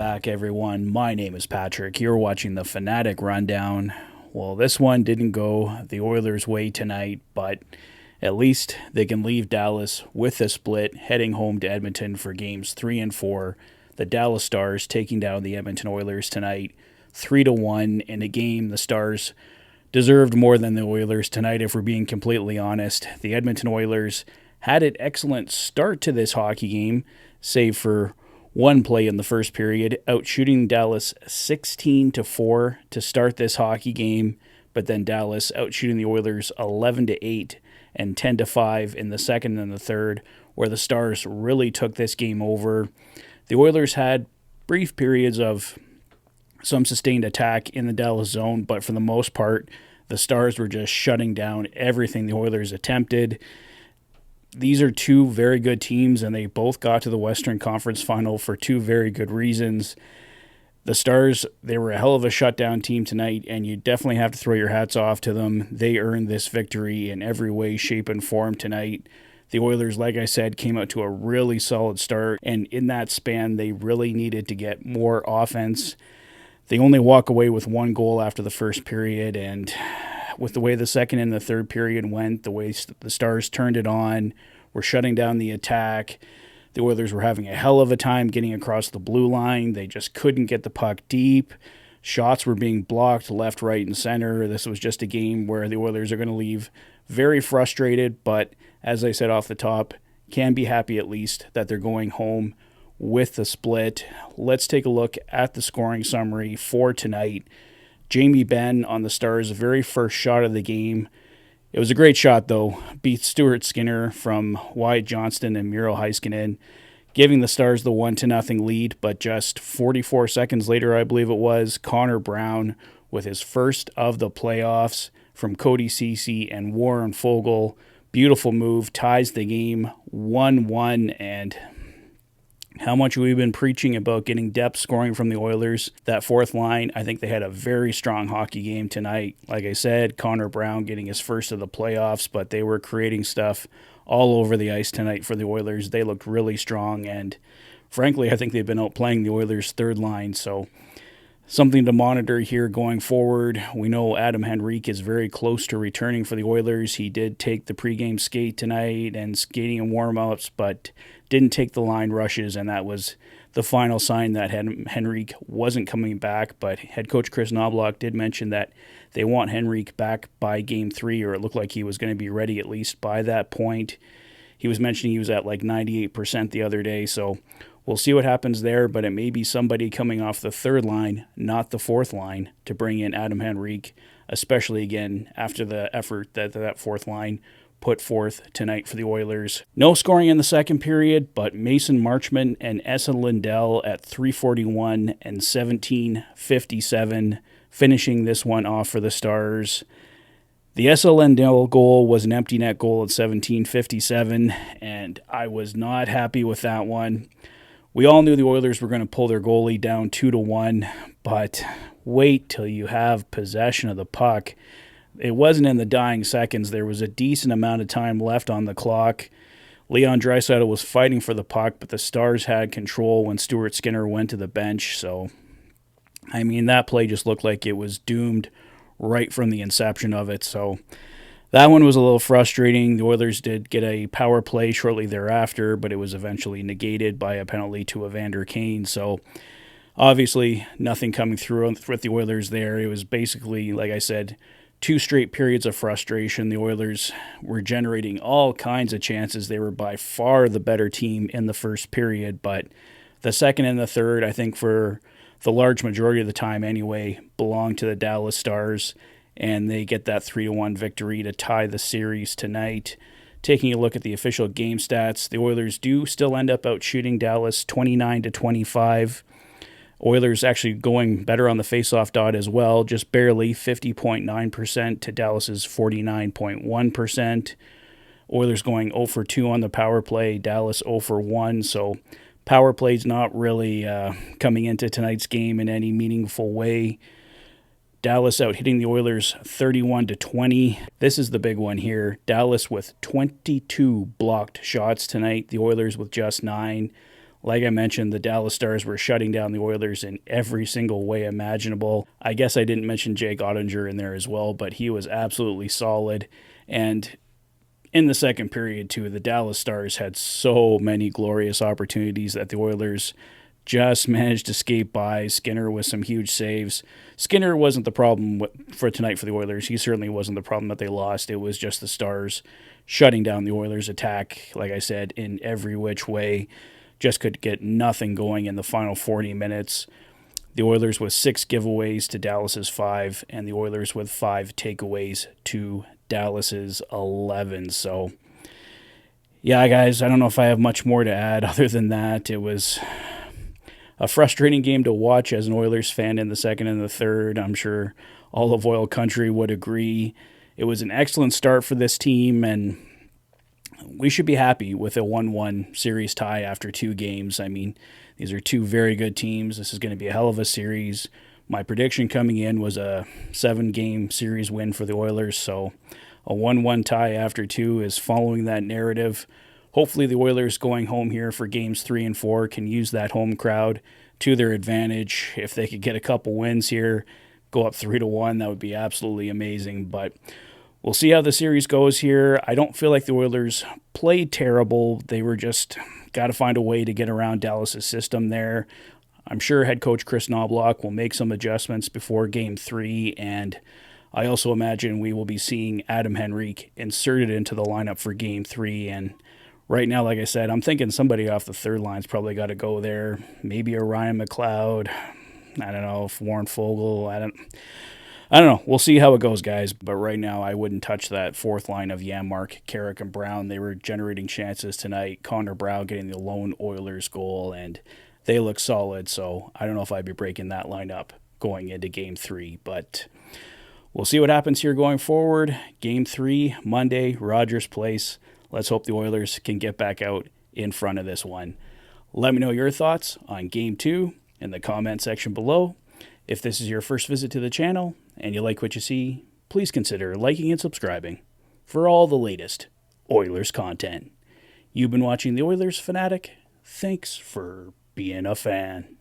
back, everyone. My name is Patrick. You're watching the Fanatic Rundown. Well, this one didn't go the Oilers' way tonight, but at least they can leave Dallas with a split, heading home to Edmonton for games 3 and 4. The Dallas Stars taking down the Edmonton Oilers tonight, 3-1 in a game the Stars deserved more than the Oilers tonight, if we're being completely honest. The Edmonton Oilers had an excellent start to this hockey game, save for one play in the first period, out shooting Dallas 16-4 to start this hockey game, but then Dallas out shooting the Oilers 11-8 and 10-5 in the second and the third, where the Stars really took this game over. The Oilers had brief periods of some sustained attack in the Dallas zone, but for the most part, the Stars were just shutting down everything the Oilers attempted. These are two very good teams, and they both got to the Western Conference Final for two very good reasons. The Stars, they were a hell of a shutdown team tonight, and you definitely have to throw your hats off to them. They earned this victory in every way, shape, and form tonight. The Oilers, like I said, came out to a really solid start, and in that span, they really needed to get more offense. They only walk away with one goal after the first period, and with the way the second and the third period went, the way the Stars turned it on, were shutting down the attack. The Oilers were having a hell of a time getting across the blue line. They just couldn't get the puck deep. Shots were being blocked left, right, and center. This was just a game where the Oilers are going to leave very frustrated, but as I said off the top, can be happy at least that they're going home with the split. Let's take a look at the scoring summary for tonight. Jamie Benn on the Stars' very first shot of the game. It was a great shot, though. Beat Stuart Skinner from Wyatt Johnston and Miro Heiskanen, giving the Stars the 1-0 lead. But just 44 seconds later, I believe it was, Connor Brown, with his first of the playoffs from Cody Ceci and Warren Foegele. Beautiful move, ties the game 1-1, and how much we've been preaching about getting depth scoring from the Oilers. That fourth line, I think they had a very strong hockey game tonight. Like I said, Connor Brown getting his first of the playoffs, but they were creating stuff all over the ice tonight for the Oilers. They looked really strong, and frankly, I think they've been outplaying the Oilers' third line, so something to monitor here going forward. We know Adam Henrique is very close to returning for the Oilers. He did take the pregame skate tonight and skating and warm-ups, but didn't take the line rushes, and that was the final sign that Henrique wasn't coming back. But head coach Chris Knobloch did mention that they want Henrique back by Game 3, or it looked like he was going to be ready at least by that point. He was mentioning he was at like 98% the other day, so we'll see what happens there, but it may be somebody coming off the third line, not the fourth line, to bring in Adam Henrique, especially again after the effort that fourth line put forth tonight for the Oilers. No scoring in the second period, but Mason Marchment and Esa Lindell at .341 and 17:57, finishing this one off for the Stars. The Esa Lindell goal was an empty net goal at 17:57, and I was not happy with that one. We all knew the Oilers were going to pull their goalie down 2-1, but wait till you have possession of the puck. It wasn't in the dying seconds. There was a decent amount of time left on the clock. Leon Draisaitl was fighting for the puck, but the Stars had control when Stuart Skinner went to the bench. So, I mean, that play just looked like it was doomed right from the inception of it. So that one was a little frustrating. The Oilers did get a power play shortly thereafter, but it was eventually negated by a penalty to Evander Kane. So obviously nothing coming through with the Oilers there. It was basically, like I said, two straight periods of frustration. The Oilers were generating all kinds of chances. They were by far the better team in the first period, but the second and the third, I think for the large majority of the time anyway, belonged to the Dallas Stars, and they get that 3-1 victory to tie the series tonight. Taking a look at the official game stats, the Oilers do still end up out shooting Dallas 29-25. Oilers actually going better on the faceoff dot as well, just barely 50.9% to Dallas's 49.1%. Oilers going 0 for 2 on the power play, Dallas 0 for 1, so power play's not really coming into tonight's game in any meaningful way. Dallas out hitting the Oilers 31-20. This is the big one here. Dallas with 22 blocked shots tonight, the Oilers with just 9. Like I mentioned, the Dallas Stars were shutting down the Oilers in every single way imaginable. I guess I didn't mention Jake Ottinger in there as well, but he was absolutely solid. And in the second period, too, the Dallas Stars had so many glorious opportunities that the Oilers just managed to skate by. Skinner with some huge saves. Skinner wasn't the problem for tonight for the Oilers. He certainly wasn't the problem that they lost. It was just the Stars shutting down the Oilers' attack, like I said, in every which way. Just could get nothing going in the final 40 minutes. The Oilers with 6 giveaways to Dallas's 5, and the Oilers with 5 takeaways to Dallas's 11. So, yeah, guys, I don't know if I have much more to add other than that. It was a frustrating game to watch as an Oilers fan in the second and the third. I'm sure all of Oil Country would agree. It was an excellent start for this team, and we should be happy with a 1-1 series tie after 2 games. I mean, these are 2 very good teams. This is going to be a hell of a series. My prediction coming in was a 7-game series win for the Oilers, so a 1-1 tie after 2 is following that narrative. Hopefully the Oilers going home here for games 3 and 4 can use that home crowd to their advantage. If they could get a couple wins here, go up 3-1, that would be absolutely amazing. But we'll see how the series goes here. I don't feel like the Oilers played terrible. They were just got to find a way to get around Dallas' system there. I'm sure head coach Chris Knobloch will make some adjustments before Game 3, and I also imagine we will be seeing Adam Henrique inserted into the lineup for Game 3. And right now, like I said, I'm thinking somebody off the third line's probably got to go there. Maybe a Ryan McLeod. I don't know if Warren Fogle. I don't know. We'll see how it goes, guys. But right now, I wouldn't touch that fourth line of Janmark, Carrick, and Brown. They were generating chances tonight. Connor Brown getting the lone Oilers goal, and they look solid. So I don't know if I'd be breaking that line up going into Game 3. But we'll see what happens here going forward. Game 3, Monday, Rogers Place. Let's hope the Oilers can get back out in front of this one. Let me know your thoughts on Game 2 in the comment section below. If this is your first visit to the channel and you like what you see, please consider liking and subscribing for all the latest Oilers content. You've been watching the Oilers Fanatic. Thanks for being a fan.